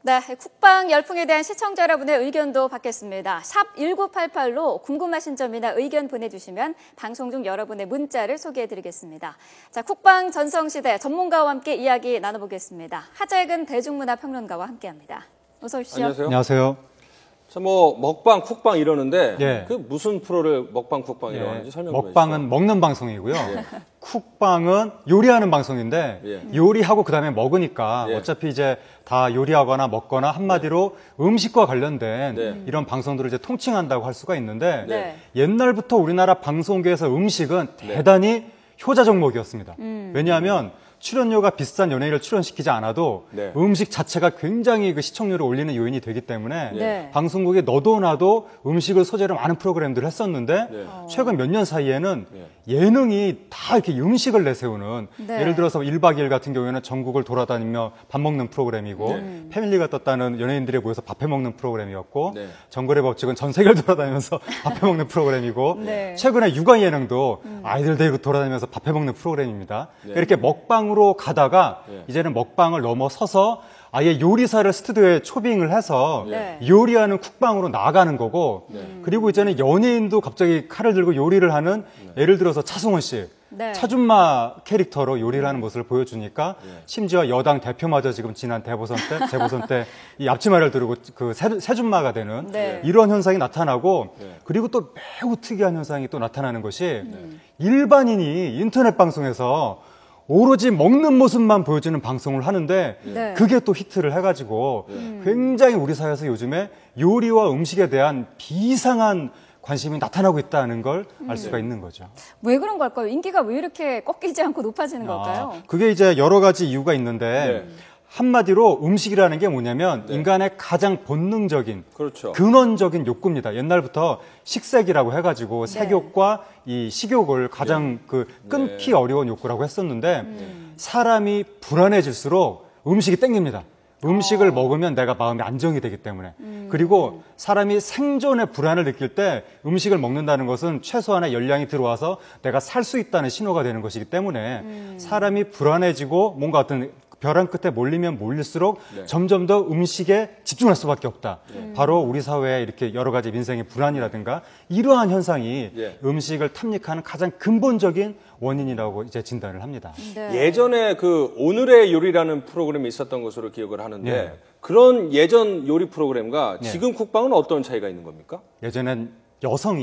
네, 쿡방 열풍에 대한 시청자 여러분의 의견도 받겠습니다. 샵 1988로 궁금하신 점이나 의견 보내주시면 방송 중 여러분의 문자를 소개해드리겠습니다. 자, 쿡방 전성시대 전문가와 함께 이야기 나눠보겠습니다. 하재근 대중문화평론가와 함께합니다. 어서 오십시오. 안녕하세요. 안녕하세요. 자, 뭐 먹방, 쿡방 이러는데 예. 그 무슨 프로를 먹방, 쿡방이라고 하는지 설명 좀 먹방은 해주시죠. 먹는 방송이고요. 쿡방은 요리하는 방송인데 요리하고 그다음에 먹으니까 어차피 이제 다 요리하거나 먹거나 한마디로 음식과 관련된 이런 방송들을 이제 통칭한다고 할 수가 있는데 옛날부터 우리나라 방송계에서 음식은 대단히 효자 종목이었습니다. 왜냐하면 출연료가 비싼 연예인을 출연시키지 않아도 음식 자체가 굉장히 그 시청률을 올리는 요인이 되기 때문에 방송국에 너도 나도 음식을 소재로 많은 프로그램들을 했었는데 최근 몇 년 사이에는 예능이 다 이렇게 음식을 내세우는 예를 들어서 1박 2일 같은 경우에는 전국을 돌아다니며 밥 먹는 프로그램이고 패밀리가 떴다는 연예인들이 모여서 밥해 먹는 프로그램이었고 정글의 법칙은 전 세계를 돌아다니면서 밥해 먹는 프로그램이고 최근에 육아 예능도 아이들 데리고 돌아다니면서 밥해 먹는 프로그램입니다. 이렇게 먹방으로 가다가 이제는 먹방을 넘어서서 아예 요리사를 스튜디오에 초빙을 해서 요리하는 쿡방으로 나아가는 거고 그리고 이제는 연예인도 갑자기 칼을 들고 요리를 하는 예를 들어서 차승원 씨 차준마 캐릭터로 요리를 하는 모습을 보여주니까 심지어 여당 대표마저 지금 지난 재보선 때 이 앞치마를 두르고 그 세준마가 되는 이런 현상이 나타나고 그리고 또 매우 특이한 현상이 또 나타나는 것이 일반인이 인터넷 방송에서 오로지 먹는 모습만 보여주는 방송을 하는데 그게 또 히트를 해가지고 굉장히 우리 사회에서 요즘에 요리와 음식에 대한 비상한 관심이 나타나고 있다는 걸 알 수가 있는 거죠. 왜 그런 걸까요? 인기가 왜 이렇게 꺾이지 않고 높아지는 걸까요? 그게 이제 여러 가지 이유가 있는데 한마디로 음식이라는 게 뭐냐면 인간의 가장 본능적인 근원적인 욕구입니다. 옛날부터 식색이라고 해가지고 색욕과 이 식욕을 가장 그 끊기 어려운 욕구라고 했었는데 사람이 불안해질수록 음식이 땡깁니다. 음식을 먹으면 내가 마음이 안정이 되기 때문에 그리고 사람이 생존의 불안을 느낄 때 음식을 먹는다는 것은 최소한의 열량이 들어와서 내가 살 수 있다는 신호가 되는 것이기 때문에 사람이 불안해지고 뭔가 어떤 벼랑 끝에 몰리면 몰릴수록 점점 더 음식에 집중할 수밖에 없다. 바로 우리 사회에 이렇게 여러 가지 민생의 불안이라든가 이러한 현상이 음식을 탐닉하는 가장 근본적인 원인이라고 이제 진단을 합니다. 예전에 그 오늘의 요리라는 프로그램이 있었던 것으로 기억을 하는데 그런 예전 요리 프로그램과 지금 쿡방은 어떤 차이가 있는 겁니까? 예전엔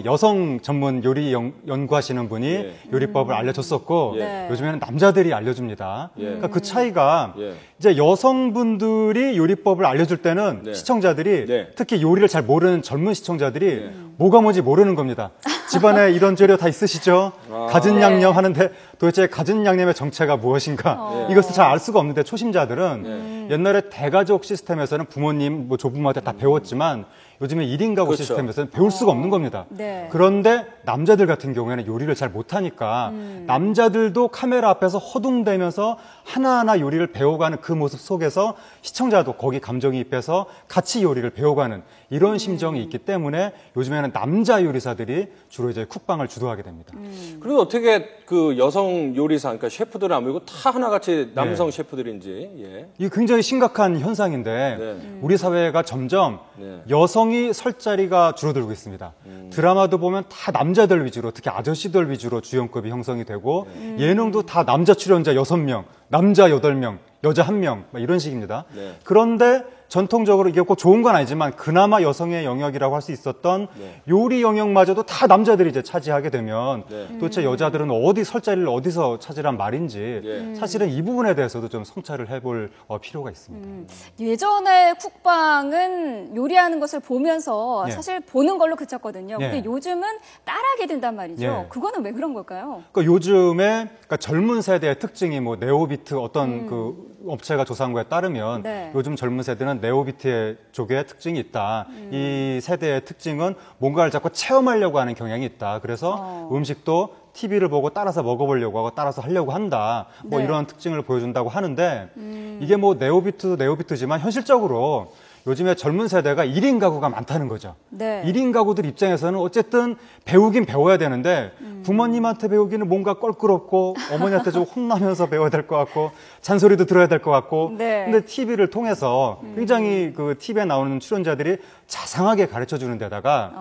여성 전문 요리 연구하시는 분이 요리법을 알려줬었고 요즘에는 남자들이 알려줍니다. 그러니까 그 차이가 이제 여성분들이 요리법을 알려줄 때는 시청자들이 특히 요리를 잘 모르는 젊은 시청자들이 뭐가 뭔지 모르는 겁니다. 집안에 이런 재료 다 있으시죠? 갖은 양념 하는데 도대체 갖은 양념의 정체가 무엇인가? 이것을 잘 알 수가 없는데 초심자들은 옛날에 대가족 시스템에서는 부모님, 뭐 조부모한테 다 배웠지만 요즘에 1인 가구 시스템에서는 배울 수가 없는 겁니다. 그런데 남자들 같은 경우에는 요리를 잘 못하니까 남자들도 카메라 앞에서 허둥대면서 하나하나 요리를 배워가는 그 모습 속에서 시청자도 거기 감정이입해서 같이 요리를 배워가는 이런 심정이 있기 때문에 요즘에는 남자 요리사들이 주로 이제 쿡방을 주도하게 됩니다. 그리고 어떻게 그 여성 요리사, 그러니까 셰프들은 아니고 다 하나같이 남성 셰프들인지. 이게 굉장히 심각한 현상인데 우리 사회가 점점 여성이 설 자리가 줄어들고 있습니다. 드라마도 보면 다 남자들 위주로, 특히 아저씨들 위주로 주연급이 형성이 되고 예능도 다 남자 출연자 6명, 남자 8명, 여자 1명 이런 식입니다. 그런데 전통적으로 이게 꼭 좋은 건 아니지만 그나마 여성의 영역이라고 할 수 있었던 요리 영역마저도 다 남자들이 이제 차지하게 되면 도대체 여자들은 어디 설 자리를 어디서 찾으란 말인지 사실은 이 부분에 대해서도 좀 성찰을 해볼 필요가 있습니다. 예전에 쿡방은 요리하는 것을 보면서 사실 보는 걸로 그쳤거든요. 근데 요즘은 따라하게 된단 말이죠. 그거는 왜 그런 걸까요? 그러니까 요즘에 그러니까 젊은 세대의 특징이 뭐 네오비트 어떤 그 업체가 조사한 거에 따르면 요즘 젊은 세대는 네오비트 쪽에 특징이 있다. 이 세대의 특징은 뭔가를 자꾸 체험하려고 하는 경향이 있다. 그래서 음식도 TV를 보고 따라서 먹어보려고 하고 따라서 하려고 한다. 뭐 이런 특징을 보여준다고 하는데 이게 뭐 네오비트지만 현실적으로 요즘에 젊은 세대가 1인 가구가 많다는 거죠. 네. 1인 가구들 입장에서는 어쨌든 배우긴 배워야 되는데 부모님한테 배우기는 뭔가 껄끄럽고 어머니한테 좀 혼나면서 배워야 될 것 같고 잔소리도 들어야 될 것 같고 네. 근데 TV를 통해서 굉장히 그 TV에 나오는 출연자들이 자상하게 가르쳐 주는 데다가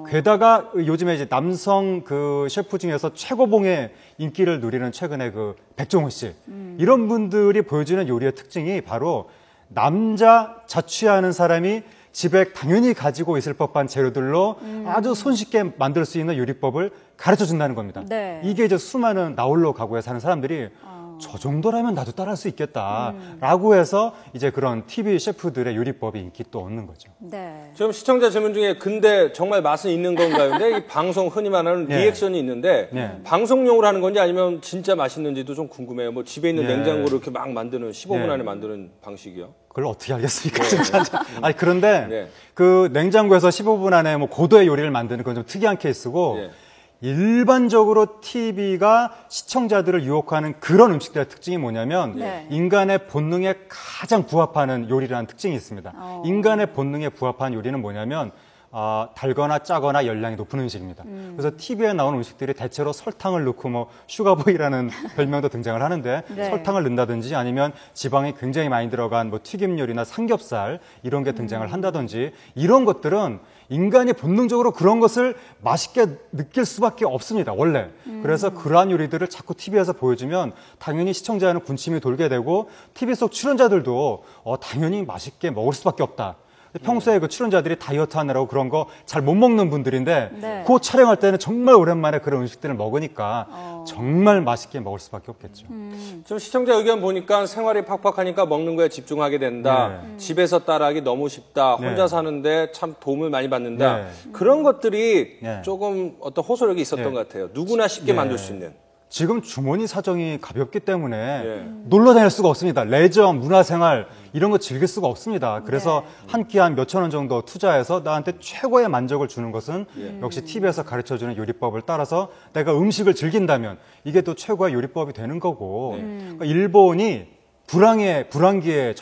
게다가 요즘에 이제 남성 그 셰프 중에서 최고봉의 인기를 누리는 최근에 그 백종원 씨 이런 분들이 보여주는 요리의 특징이 바로 남자 자취하는 사람이 집에 당연히 가지고 있을 법한 재료들로 아주 손쉽게 만들 수 있는 요리법을 가르쳐 준다는 겁니다. 네. 이게 이제 수많은 나홀로 가구에 사는 사람들이 저 정도라면 나도 따라할 수 있겠다라고 해서 이제 그런 TV 셰프들의 요리법이 인기 또 얻는 거죠. 네. 지금 시청자 질문 중에 근데 정말 맛은 있는 건가요? 근데 이 방송 흔히 말하는 네. 리액션이 있는데 네. 방송용으로 하는 건지 아니면 진짜 맛있는지도 좀 궁금해요. 뭐 집에 있는 네. 냉장고로 이렇게 막 만드는 15분 네. 안에 만드는 방식이요. 그걸 어떻게 알겠습니까? 진짜. 아니 그런데 네. 그 냉장고에서 15분 안에 뭐 고도의 요리를 만드는 건 좀 특이한 케이스고 네. 일반적으로 TV가 시청자들을 유혹하는 그런 음식들의 특징이 뭐냐면 네. 인간의 본능에 가장 부합하는 요리라는 특징이 있습니다. 인간의 본능에 부합한 요리는 뭐냐면 달거나 짜거나 열량이 높은 음식입니다. 그래서 TV에 나오는 음식들이 대체로 설탕을 넣고 뭐 슈가보이라는 별명도 등장을 하는데 네. 설탕을 넣는다든지 아니면 지방이 굉장히 많이 들어간 뭐 튀김 요리나 삼겹살 이런 게 등장을 한다든지 이런 것들은 인간이 본능적으로 그런 것을 맛있게 느낄 수밖에 없습니다. 원래. 그래서 그러한 요리들을 자꾸 TV에서 보여주면 당연히 시청자는 군침이 돌게 되고 TV 속 출연자들도 당연히 맛있게 먹을 수밖에 없다. 평소에 그 출연자들이 다이어트 하느라고 그런 거 잘 못 먹는 분들인데 네. 그 촬영할 때는 정말 오랜만에 그런 음식들을 먹으니까 정말 맛있게 먹을 수밖에 없겠죠. 지금 시청자 의견 보니까 생활이 팍팍하니까 먹는 거에 집중하게 된다. 집에서 따라하기 너무 쉽다. 혼자 네. 사는데 참 도움을 많이 받는다. 네. 그런 것들이 네. 조금 어떤 호소력이 있었던 네. 것 같아요. 누구나 쉽게 네. 만들 수 있는. 지금 주머니 사정이 가볍기 때문에 예. 놀러 다닐 수가 없습니다. 레저, 문화생활 이런 거 즐길 수가 없습니다. 그래서 네. 한 끼 한 몇천 원 정도 투자해서 나한테 최고의 만족을 주는 것은 역시 TV에서 가르쳐주는 요리법을 따라서 내가 음식을 즐긴다면 이게 또 최고의 요리법이 되는 거고 그러니까 일본이 불황기에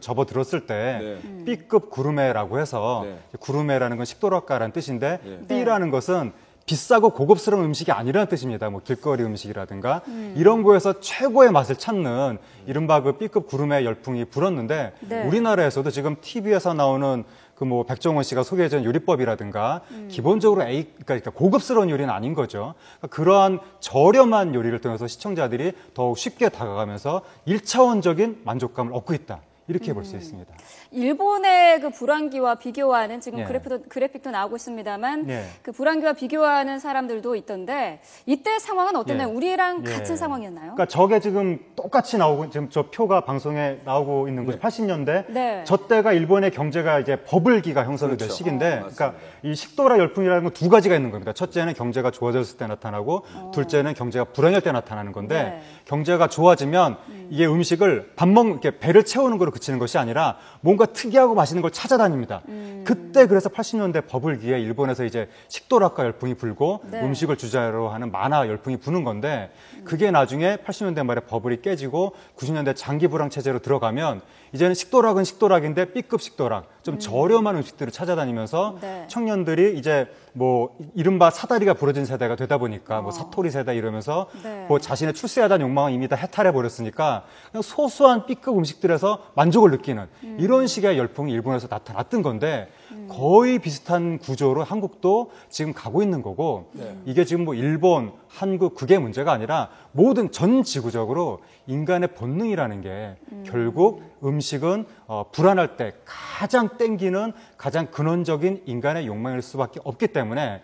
접어들었을 때 B급 구르메라고 해서 네. 구르메라는 건 식도락가라는 뜻인데 네. B라는 것은 비싸고 고급스러운 음식이 아니라는 뜻입니다. 뭐 길거리 음식이라든가 이런 거에서 최고의 맛을 찾는 이른바 그 B급 구르메 열풍이 불었는데 네. 우리나라에서도 지금 TV에서 나오는 그 뭐 백종원 씨가 소개해준 요리법이라든가 기본적으로 그러니까 고급스러운 요리는 아닌 거죠. 그러니까 그러한 저렴한 요리를 통해서 시청자들이 더욱 쉽게 다가가면서 1차원적인 만족감을 얻고 있다. 이렇게 볼 수 있습니다. 일본의 그 불황기와 비교하는 지금 예. 그래픽도 나오고 있습니다만 예. 그 불황기와 비교하는 사람들도 있던데 이때 상황은 어땠나요? 예. 우리랑 예. 같은 상황이었나요? 그러니까 저게 지금 똑같이 나오고 지금 저 표가 방송에 나오고 있는 거죠. 80년대. 네. 저 때가 일본의 경제가 이제 버블기가 형성이 될 그렇죠. 시기인데, 그러니까 이 식도락 열풍이라는 건 두 가지가 있는 겁니다. 첫째는 경제가 좋아졌을 때 나타나고, 둘째는 경제가 불황할 때 나타나는 건데, 네. 경제가 좋아지면 이게 음식을 이렇게 배를 채우는 거로 그치는 것이 아니라 뭔가 특이하고 맛있는 걸 찾아다닙니다. 그때 그래서 80년대 버블기에 일본에서 이제 식도락가 열풍이 불고 네. 음식을 주제로 하는 만화 열풍이 부는 건데 그게 나중에 80년대 말에 버블이 깨지고 90년대 장기 불황 체제로 들어가면 이제는 식도락은 식도락인데 B급 식도락, 좀 저렴한 음식들을 찾아다니면서 네. 청년들이 이제 뭐 이른바 사다리가 부러진 세대가 되다 보니까 뭐 사토리 세대 이러면서 네. 뭐 자신의 출세에 대한 욕망을 이미 다 해탈해 버렸으니까 그냥 소소한 B급 음식들에서 만족을 느끼는 이런 식의 열풍이 일본에서 나타났던 건데 거의 비슷한 구조로 한국도 지금 가고 있는 거고 이게 지금 뭐 일본, 한국 그게 문제가 아니라 모든 전 지구적으로 인간의 본능이라는 게 결국 음식은 불안할 때 가장 땡기는 가장 근원적인 인간의 욕망일 수밖에 없기 때문에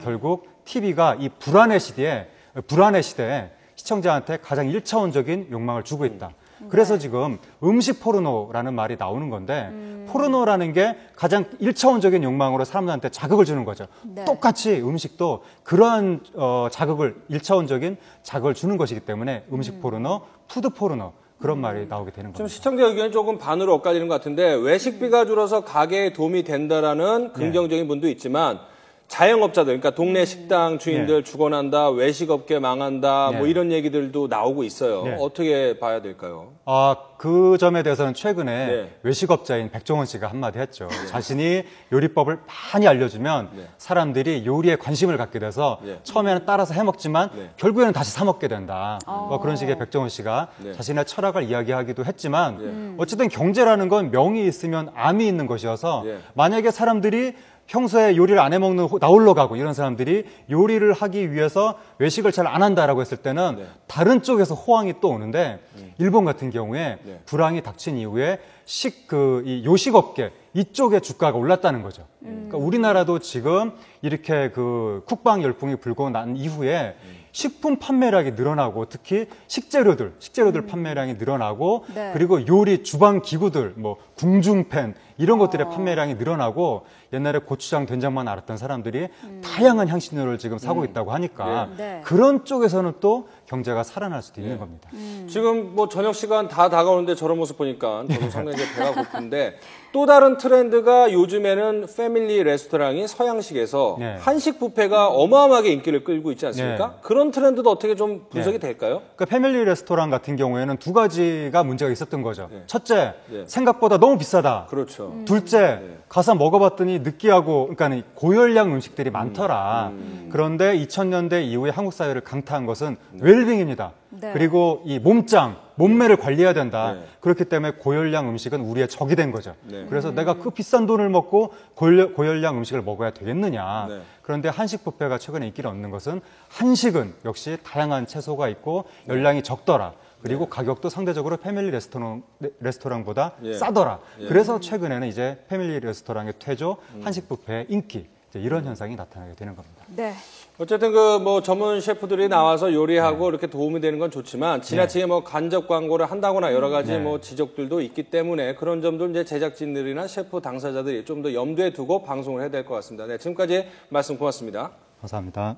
결국 TV가 이 불안의 시대에 시청자한테 가장 1차원적인 욕망을 주고 있다. 그래서 지금 음식 포르노라는 말이 나오는 건데 포르노라는 게 가장 1차원적인 욕망으로 사람들한테 자극을 주는 거죠. 네. 똑같이 음식도 그러한 자극을 1차원적인 자극을 주는 것이기 때문에 음식 포르노, 푸드 포르노 그런 말이 나오게 되는 지금 겁니다. 시청자 의견이 조금 반으로 엇갈리는 것 같은데 외식비가 줄어서 가게에 도움이 된다라는 긍정적인 분도 있지만 자영업자들, 그러니까 동네 식당 주인들 죽어난다, 외식업계 망한다, 뭐 이런 얘기들도 나오고 있어요. 어떻게 봐야 될까요? 그 점에 대해서는 최근에 외식업자인 백종원 씨가 한마디 했죠. 자신이 요리법을 많이 알려주면 사람들이 요리에 관심을 갖게 돼서 처음에는 따라서 해먹지만 결국에는 다시 사 먹게 된다. 뭐 그런 식의 백종원 씨가 자신의 철학을 이야기하기도 했지만 어쨌든 경제라는 건 명이 있으면 암이 있는 것이어서 만약에 사람들이 평소에 요리를 안 해먹는 나홀로 가고 이런 사람들이 요리를 하기 위해서 외식을 잘 안 한다라고 했을 때는 다른 쪽에서 호황이 또 오는데 일본 같은 경우에 불황이 닥친 이후에 이 요식업계 이쪽에 주가가 올랐다는 거죠. 그러니까 우리나라도 지금 이렇게 그 국방 열풍이 불고 난 이후에 식품 판매량이 늘어나고 특히 식재료들 판매량이 늘어나고 그리고 요리 주방 기구들 뭐 궁중팬 이런 것들의 판매량이 늘어나고 옛날에 고추장 된장만 알았던 사람들이 다양한 향신료를 지금 사고 있다고 하니까 그런 쪽에서는 또 경제가 살아날 수도 있는 겁니다. 지금 뭐 저녁 시간 다 다가오는데 저런 모습 보니까 저도 상당히 이제 배가 고픈데 또 다른 트렌드가 요즘에는 패밀리 레스토랑이 서양식에서 한식 뷔페가 어마어마하게 인기를 끌고 있지 않습니까? 그런 트렌드도 어떻게 좀 분석이 될까요? 그러니까 패밀리 레스토랑 같은 경우에는 두 가지가 문제가 있었던 거죠. 첫째, 생각보다 너무 비싸다. 그렇죠. 둘째, 가서 먹어봤더니 느끼하고 그러니까 고열량 음식들이 많더라. 그런데 2000년대 이후에 한국 사회를 강타한 것은 웰빙입니다. 그리고 이 몸매를 관리해야 된다. 그렇기 때문에 고열량 음식은 우리의 적이 된 거죠. 그래서 내가 그 비싼 돈을 먹고 고열량 음식을 먹어야 되겠느냐. 그런데 한식 뷔페가 최근에 인기를 얻는 것은 한식은 역시 다양한 채소가 있고 열량이 적더라. 그리고 가격도 상대적으로 패밀리 레스토랑보다 싸더라. 그래서 최근에는 이제 패밀리 레스토랑의 퇴조, 한식 뷔페의 인기 이런 현상이 나타나게 되는 겁니다. 어쨌든 그 뭐 전문 셰프들이 나와서 요리하고 이렇게 도움이 되는 건 좋지만 지나치게 뭐 간접 광고를 한다거나 여러 가지 뭐 지적들도 있기 때문에 그런 점도 이제 제작진들이나 셰프 당사자들이 좀 더 염두에 두고 방송을 해야 될 것 같습니다. 네, 지금까지 말씀 고맙습니다. 감사합니다.